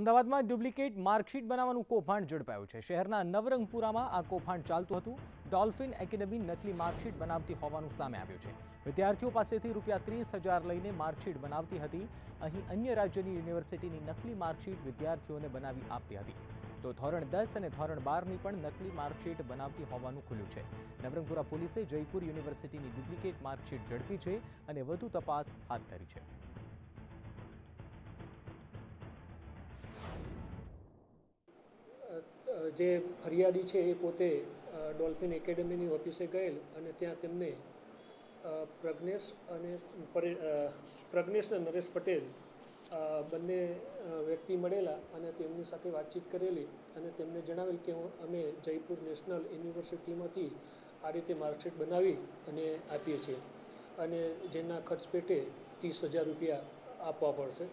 અમદાવાદમાં duplicate marksheet બનાવવાનું કૌભાંડ ઝડપાયું છે। શહેરના નવરંગપુરામાં આ કૌભાંડ ચાલતું હતું। ડોલ્ફિન એકેડમી નકલી માર્કશીટ બનાવતી હોવાનું સામે આવ્યું છે। વિદ્યાર્થીઓ પાસેથી ₹30,000 લઈને માર્કશીટ બનાવતી હતી। અહીં અન્ય રાજ્યની યુનિવર્સિટીની નકલી માર્કશીટ વિદ્યાર્થીઓને બનાવી આપતી હતી। તો ધોરણ 10 અને ધોરણ 12ની પણ નકલી માર્કશીટ બનાવતી હોવાનું ખુલ્યું છે। નવરંગપુરા પોલીસે જયપુર યુનિવર્સિટીની ડુપ્લિકેટ માર્કશીટ ઝડપી છે અને વધુ તપાસ હાથ ધરી છે। જે ફરિયાદી છે એ પોતે ડોલ્ફિન એકેડમીની ઓફિસે ગયેલ અને ત્યાં તેમને પ્રજ્ઞેશ અને નરેશ પટેલ બંને વ્યક્તિ મળેલા અને તેમની સાથે વાતચીત કરેલી અને તેમને જણાવેલ કે અમે જયપુર નેશનલ યુનિવર્સિટીમાંથી આ રીતે માર્કશીટ બનાવી અને આપીએ છીએ અને જેના ખર્ચ પેટે ₹30,000 આપવા પડશે।